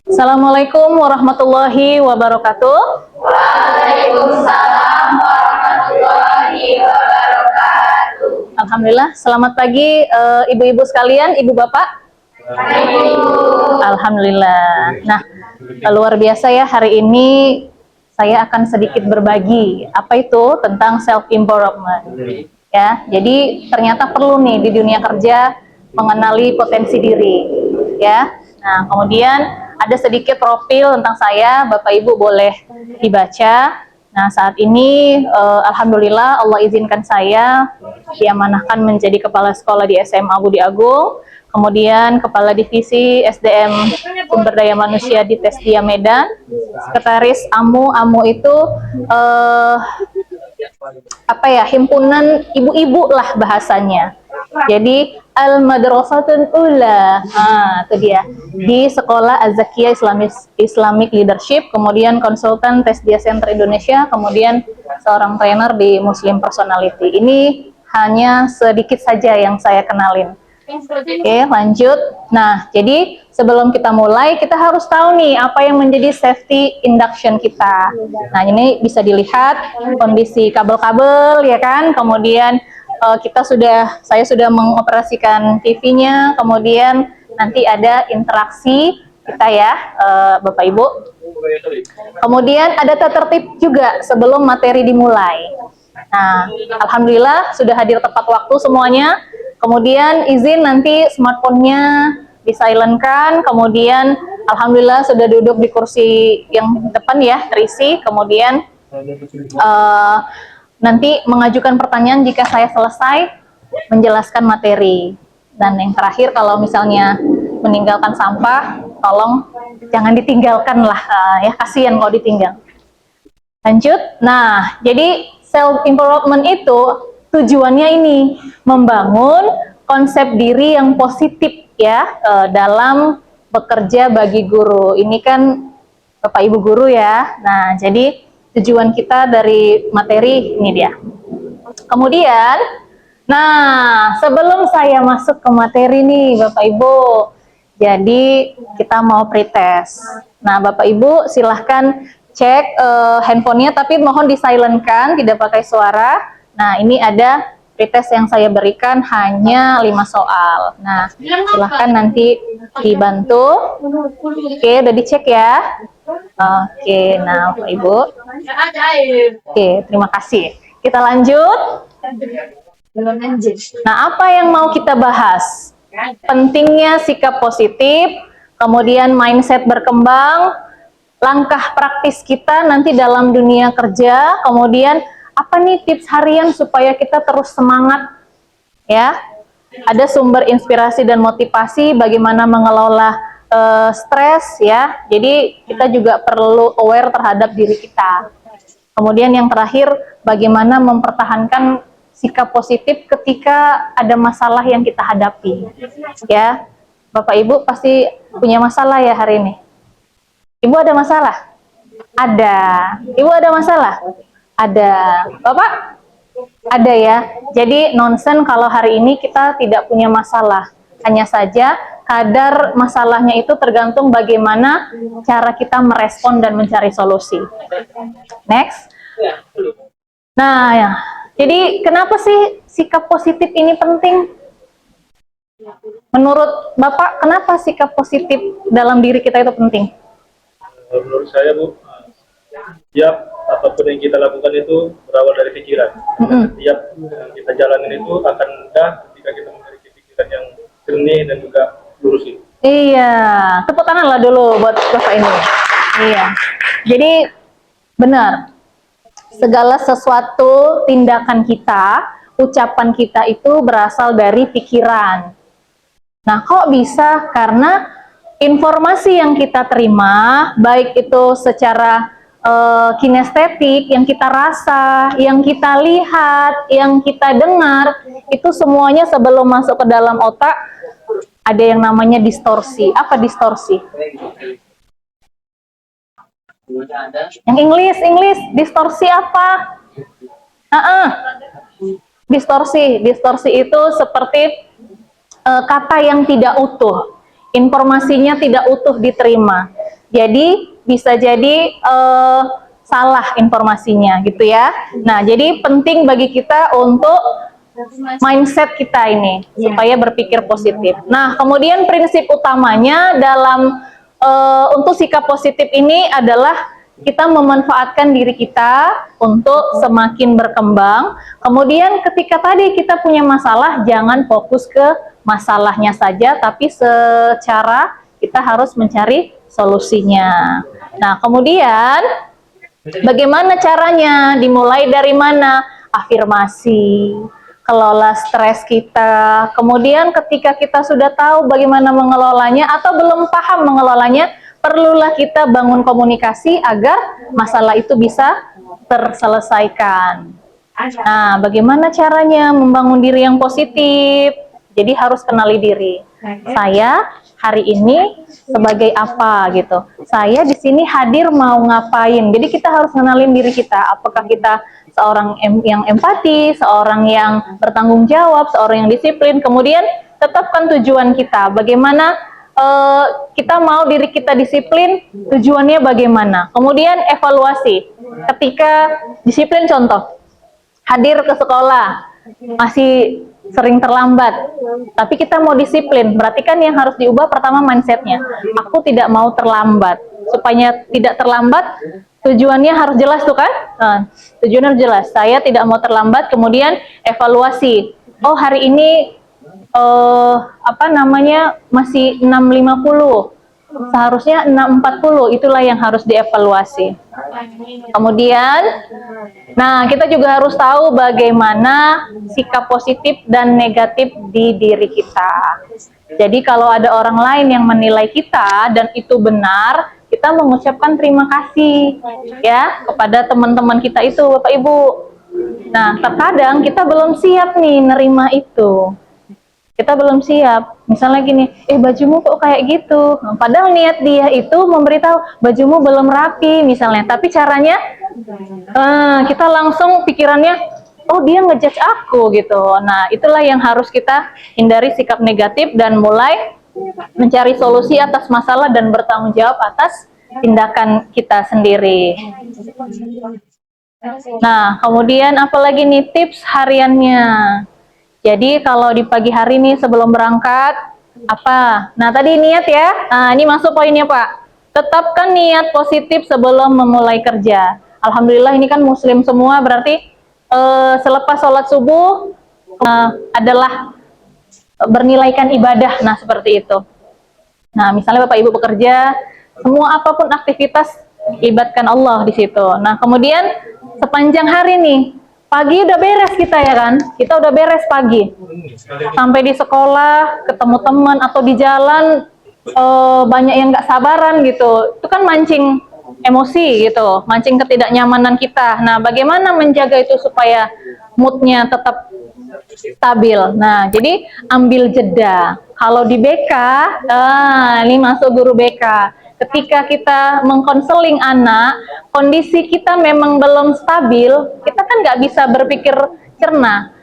Assalamualaikum warahmatullahi wabarakatuh. Waalaikumsalam warahmatullahi wabarakatuh. Alhamdulillah, selamat pagi ibu-ibu sekalian, ibu bapak. Alhamdulillah. Nah, luar biasa ya, hari ini saya akan sedikit berbagi apa itu tentang self improvement. Ya, jadi ternyata perlu nih di dunia kerja mengenali potensi diri. Ya. Nah, kemudian ada sedikit profil tentang saya, Bapak Ibu boleh dibaca. Nah, saat ini alhamdulillah Allah izinkan saya diamanahkan menjadi kepala sekolah di SMA Budi Agung, kemudian kepala divisi SDM Sumber Daya Manusia di Tesdia Medan, sekretaris AMU. AMU itu apa ya, himpunan ibu-ibu lah bahasanya. Jadi Al-Madrasatul Ula, itu dia, di Sekolah Az-Zakiyah Islamic Leadership, kemudian konsultan Tesdia Center Indonesia, kemudian seorang trainer di Muslim Personality. Ini hanya sedikit saja yang saya kenalin. Oke, lanjut. Nah, jadi sebelum kita mulai, kita harus tahu nih apa yang menjadi safety induction kita. Nah, ini bisa dilihat kondisi kabel-kabel, ya kan? Kemudian saya sudah mengoperasikan TV-nya, kemudian nanti ada interaksi kita ya, Bapak Ibu. Kemudian ada tata tertib juga sebelum materi dimulai. Nah, alhamdulillah sudah hadir tepat waktu semuanya. Kemudian izin nanti smartphone-nya di-silent-kan, kemudian alhamdulillah sudah duduk di kursi yang depan ya, terisi, kemudian nanti mengajukan pertanyaan jika saya selesai menjelaskan materi. Dan yang terakhir, kalau misalnya meninggalkan sampah, tolong jangan ditinggalkan lah, ya kasihan kalau ditinggal. Lanjut. Nah, jadi self improvement itu tujuannya ini membangun konsep diri yang positif ya, dalam bekerja bagi guru. Ini kan Bapak Ibu guru ya. Nah, jadi tujuan kita dari materi ini dia. Kemudian, nah sebelum saya masuk ke materi nih Bapak Ibu, jadi kita mau pretest. Nah, Bapak Ibu silahkan cek handphonenya, tapi mohon di-silent-kan, tidak pakai suara. Nah, ini ada pretest yang saya berikan hanya 5 soal. Nah, silahkan nanti dibantu. Oke, udah dicek ya. Oke, nah Bapak Ibu. Oke, terima kasih. Kita lanjut. Nah, apa yang mau kita bahas? Pentingnya sikap positif, kemudian mindset berkembang, langkah praktis kita nanti dalam dunia kerja, kemudian apa nih tips harian supaya kita terus semangat ya. Ada sumber inspirasi dan motivasi, bagaimana mengelola stres ya. Jadi kita juga perlu aware terhadap diri kita. Kemudian yang terakhir, bagaimana mempertahankan sikap positif ketika ada masalah yang kita hadapi ya. Bapak Ibu pasti punya masalah ya hari ini. Ibu ada masalah? Ada. Ibu ada masalah? Ada. Bapak? Ada ya. Jadi nonsen kalau hari ini kita tidak punya masalah. Hanya saja kadar masalahnya itu tergantung bagaimana cara kita merespon dan mencari solusi. Next. Nah, ya. Jadi kenapa sih sikap positif ini penting? Menurut Bapak, kenapa sikap positif dalam diri kita itu penting? Menurut saya Bu, tiap apapun yang kita lakukan itu berawal dari pikiran. Tiap yang kita jalanin itu akan mudah ketika kita memiliki pikiran yang jernih dan juga lurus itu. Iya, tepuk tangan lah dulu buat Bapak ini. Iya, jadi benar, segala sesuatu tindakan kita, ucapan kita itu berasal dari pikiran. Nah, kok bisa? Karena informasi yang kita terima, baik itu secara kinestetik, yang kita rasa, yang kita lihat, yang kita dengar, itu semuanya sebelum masuk ke dalam otak, ada yang namanya distorsi. Apa distorsi? Yang English, distorsi apa? Distorsi itu seperti kata yang tidak utuh, informasinya tidak utuh diterima. Jadi bisa jadi salah informasinya gitu ya. Nah, jadi penting bagi kita untuk mindset kita ini supaya berpikir positif. Nah, kemudian prinsip utamanya dalam untuk sikap positif ini adalah kita memanfaatkan diri kita untuk semakin berkembang. Kemudian ketika tadi kita punya masalah, jangan fokus ke masalahnya saja, tapi secara kita harus mencari solusinya. Nah, kemudian bagaimana caranya? Dimulai dari mana? Afirmasi, kelola stres kita. Kemudian ketika kita sudah tahu bagaimana mengelolanya atau belum paham mengelolanya, perlulah kita bangun komunikasi agar masalah itu bisa terselesaikan. Nah, bagaimana caranya membangun diri yang positif? Jadi harus kenali diri. Saya hari ini sebagai apa gitu. Saya di sini hadir mau ngapain. Jadi kita harus kenalin diri kita. Apakah kita seorang yang empati, seorang yang bertanggung jawab, seorang yang disiplin. Kemudian tetapkan tujuan kita. Bagaimana kita mau diri kita disiplin, tujuannya bagaimana. Kemudian evaluasi. Ketika disiplin, contoh, hadir ke sekolah, masih sering terlambat, tapi kita mau disiplin, berarti kan yang harus diubah pertama mindsetnya. Aku tidak mau terlambat. Supaya tidak terlambat, tujuannya harus jelas tuh kan? Nah, tujuannya harus jelas. Saya tidak mau terlambat, kemudian evaluasi. Oh, hari ini masih 6.50. Seharusnya 6.40, itulah yang harus dievaluasi. Kemudian, nah kita juga harus tahu bagaimana sikap positif dan negatif di diri kita. Jadi kalau ada orang lain yang menilai kita dan itu benar, kita mengucapkan terima kasih ya kepada teman-teman kita itu, Bapak Ibu. Nah, terkadang kita belum siap nih nerima itu. Kita belum siap, misalnya gini, bajumu kok kayak gitu, padahal niat dia itu memberitahu bajumu belum rapi misalnya, tapi caranya kita langsung pikirannya, oh dia ngejudge aku gitu. Nah, itulah yang harus kita hindari, sikap negatif, dan mulai mencari solusi atas masalah dan bertanggung jawab atas tindakan kita sendiri. Nah, kemudian apalagi nih tips hariannya. Jadi kalau di pagi hari nih sebelum berangkat, apa? Nah tadi niat ya, nah ini masuk poinnya Pak. Tetapkan niat positif sebelum memulai kerja. Alhamdulillah ini kan muslim semua, berarti selepas sholat subuh adalah bernilaikan ibadah, nah seperti itu. Nah misalnya Bapak Ibu bekerja, semua apapun aktivitas, libatkan Allah di situ. Nah kemudian sepanjang hari nih, pagi udah beres kita ya kan, kita udah beres pagi, sampai di sekolah, ketemu teman atau di jalan, banyak yang nggak sabaran gitu, itu kan mancing emosi gitu, mancing ketidaknyamanan kita. Nah, bagaimana menjaga itu supaya moodnya tetap stabil? Nah, jadi ambil jeda. Kalau di BK, ini masuk guru BK. Ketika kita mengkonseling anak, kondisi kita memang belum stabil, kita kan nggak bisa berpikir cerna.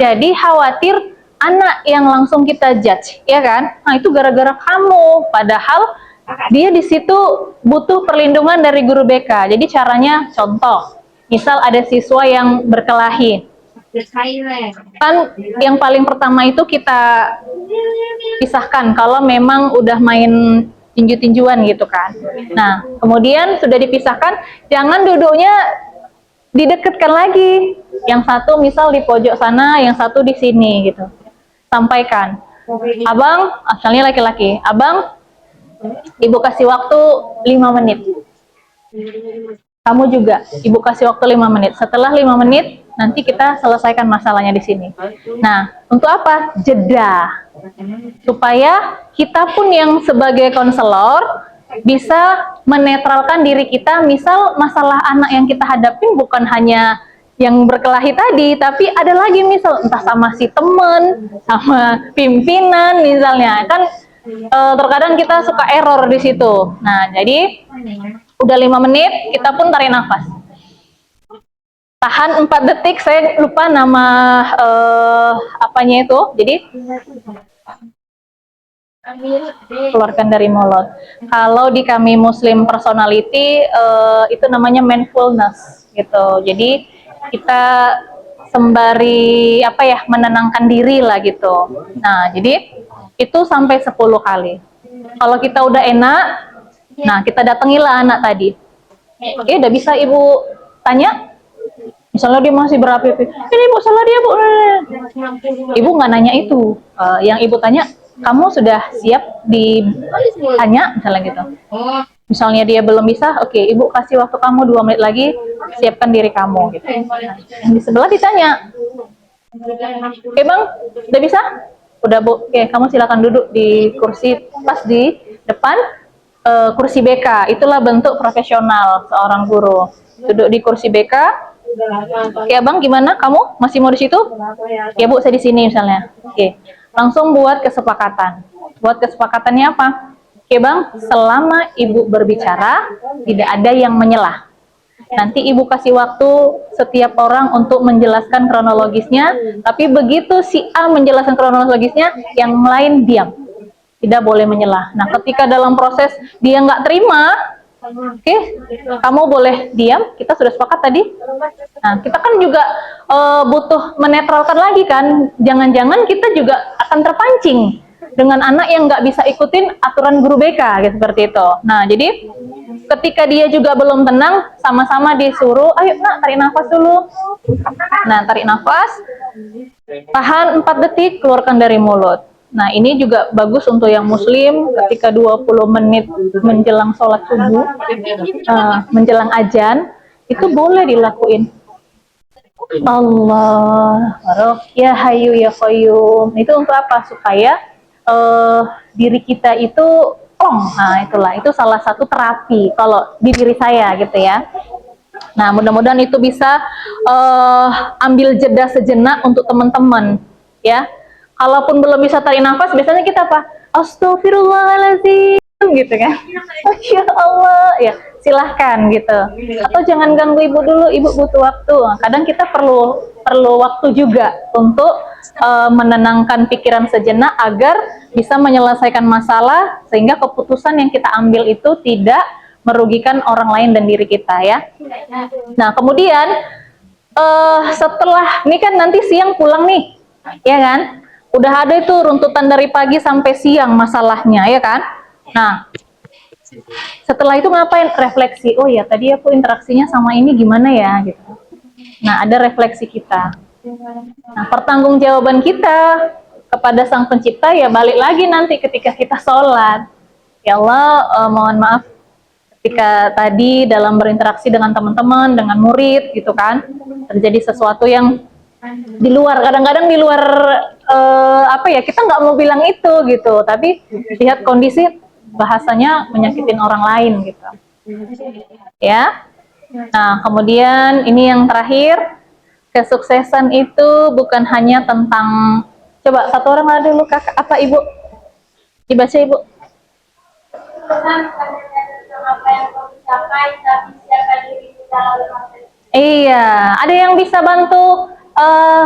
Jadi khawatir anak yang langsung kita judge, ya kan? Nah itu gara-gara kamu, padahal dia di situ butuh perlindungan dari guru BK. Jadi caranya, contoh, misal ada siswa yang berkelahi, kan yang paling pertama itu kita pisahkan kalau memang udah main tinju-tinjuan gitu kan. Nah, kemudian sudah dipisahkan, jangan duduknya didekatkan lagi. Yang satu misal di pojok sana, yang satu di sini gitu. Sampaikan, abang, asalnya laki-laki, abang, ibu kasih waktu 5 menit. Kamu juga, ibu kasih waktu 5 menit. Setelah 5 menit, nanti kita selesaikan masalahnya di sini. Nah, untuk apa? Jeda. Supaya kita pun yang sebagai konselor bisa menetralkan diri kita. Misal masalah anak yang kita hadapin bukan hanya yang berkelahi tadi, tapi ada lagi misal entah sama si temen, sama pimpinan misalnya. Kan terkadang kita suka error di situ. Nah, jadi udah 5 menit, kita pun tarik nafas. Tahan 4 detik, saya lupa nama apanya itu. Jadi keluarkan dari mulut. Kalau di kami Muslim personality itu namanya mindfulness gitu. Jadi kita sembari apa ya, menenangkan diri lah gitu. Nah, jadi itu sampai 10 kali. Kalau kita udah enak, nah kita datangilah anak tadi. Oke, udah bisa ibu tanya. Misalnya dia masih berapi-api, ini bu salah dia bu. Ibu nggak nanya itu. Yang ibu tanya, kamu sudah siap ditanya misalnya gitu. Misalnya dia belum bisa, oke, ibu kasih waktu kamu 2 menit lagi, siapkan diri kamu gitu. Yang di sebelah ditanya, oke bang, udah bisa? Udah bu, oke, kamu silakan duduk di kursi pas di depan kursi BK. Itulah bentuk profesional seorang guru. Duduk di kursi BK. Oke abang, gimana? Kamu masih mau di situ? Ya bu, saya di sini misalnya. Oke, langsung buat kesepakatan. Buat kesepakatannya apa? Oke bang, selama ibu berbicara tidak ada yang menyelah. Nanti ibu kasih waktu setiap orang untuk menjelaskan kronologisnya. Tapi begitu si A menjelaskan kronologisnya, yang lain diam. Tidak boleh menyelah. Nah, ketika dalam proses dia nggak terima, oke, kamu boleh diam. Kita sudah sepakat tadi. Nah, kita kan juga butuh menetralkan lagi kan. Jangan-jangan kita juga akan terpancing dengan anak yang nggak bisa ikutin aturan guru BK, gitu, seperti itu. Nah, jadi ketika dia juga belum tenang, sama-sama disuruh, ayo nak, tarik nafas dulu. Nah, tarik nafas, tahan 4 detik, keluarkan dari mulut. Nah, ini juga bagus untuk yang muslim ketika 20 menit menjelang sholat subuh, menjelang azan, itu boleh dilakuin. Allah, ya Hayyu ya Qayyum. Itu untuk apa? Supaya diri kita itu plong. Nah, itulah, itu salah satu terapi kalau di diri saya gitu ya. Nah, mudah-mudahan itu bisa ambil jeda sejenak untuk teman-teman ya. Kalaupun belum bisa tarik nafas, biasanya kita apa? Astagfirullahaladzim gitu kan. Masya Allah ya, silahkan gitu. Atau jangan ganggu ibu dulu, ibu butuh waktu. Kadang kita perlu waktu juga untuk menenangkan pikiran sejenak agar bisa menyelesaikan masalah, sehingga keputusan yang kita ambil itu tidak merugikan orang lain dan diri kita ya. Nah, kemudian setelah ini kan nanti siang pulang nih, ya kan? Udah ada itu runtutan dari pagi sampai siang masalahnya, ya kan? Nah, setelah itu ngapain? Refleksi. Oh ya, tadi aku interaksinya sama ini gimana ya, gitu. Nah, ada refleksi kita. Nah, pertanggungjawaban kita kepada Sang Pencipta ya balik lagi nanti ketika kita sholat. Ya Allah, mohon maaf ketika tadi dalam berinteraksi dengan teman-teman, dengan murid, gitu kan, terjadi sesuatu yang di luar, kadang-kadang di luar apa ya, kita nggak mau bilang itu gitu, tapi lihat kondisi bahasanya menyakitin orang lain gitu ya. Nah, kemudian ini yang terakhir, kesuksesan itu bukan hanya tentang, coba satu orang ada dulu, kakak apa ibu, dibaca ibu. Apa yang kau capai, tapi siapkan diri di dalam materi. Iya, ada yang bisa bantu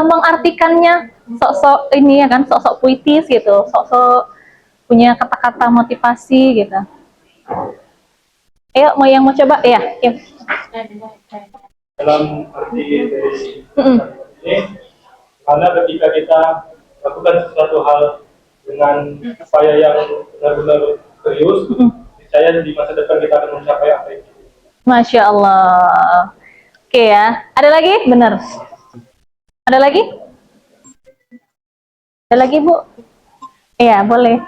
mengartikannya, sok-sok ini ya kan, sok-sok puitis gitu, sok-sok punya kata-kata motivasi gitu. Ayo, yang mau coba ya? Ya. Dalam arti dari ini, karena ketika kita lakukan sesuatu hal dengan upaya yang benar-benar serius, saya di masa depan kita akan mencapai apa itu. Masya Allah. Oke ya, ada lagi? Bener. Ada lagi? Ada lagi Bu? Iya, boleh.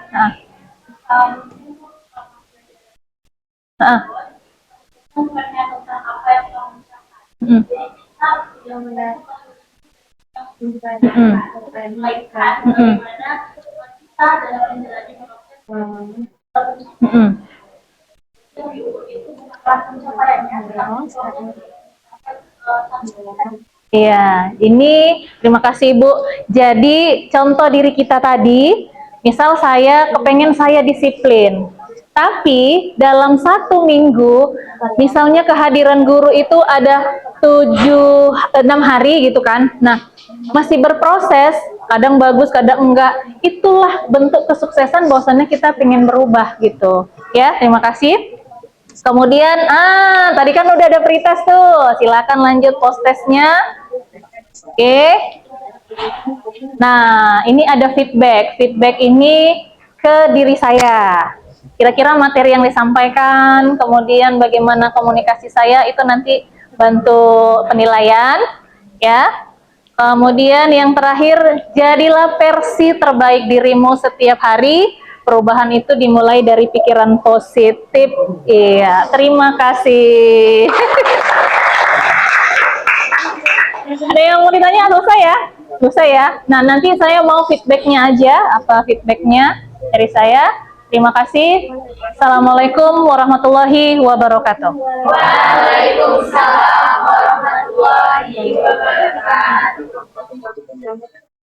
Bukannya tentang apa yang kamu capai, tapi yang benar kebaikan, bagaimana kita dalam menjalani proses itu bukan pencapaiannya, Iya, ini terima kasih Bu. Jadi contoh diri kita tadi, misal saya kepengen saya disiplin, tapi dalam 1 minggu, misalnya kehadiran guru itu ada 6 hari gitu kan. Nah, masih berproses, kadang bagus, kadang enggak. Itulah bentuk kesuksesan bahwasannya kita pengen berubah gitu. Ya, terima kasih. Kemudian, tadi kan udah ada pretest tuh. Silakan lanjut post testnya. Oke. Nah, ini ada feedback. Feedback ini ke diri saya. Kira-kira materi yang disampaikan, kemudian bagaimana komunikasi saya, itu nanti bantu penilaian. Ya. Kemudian yang terakhir, jadilah versi terbaik dirimu setiap hari. Perubahan itu dimulai dari pikiran positif. Iya, terima kasih. Ada yang mau ditanya atau saya? Ya. Nah, nanti saya mau feedbacknya aja. Apa feedbacknya dari saya? Terima kasih. Assalamualaikum warahmatullahi wabarakatuh. Waalaikumsalam warahmatullahi wabarakatuh.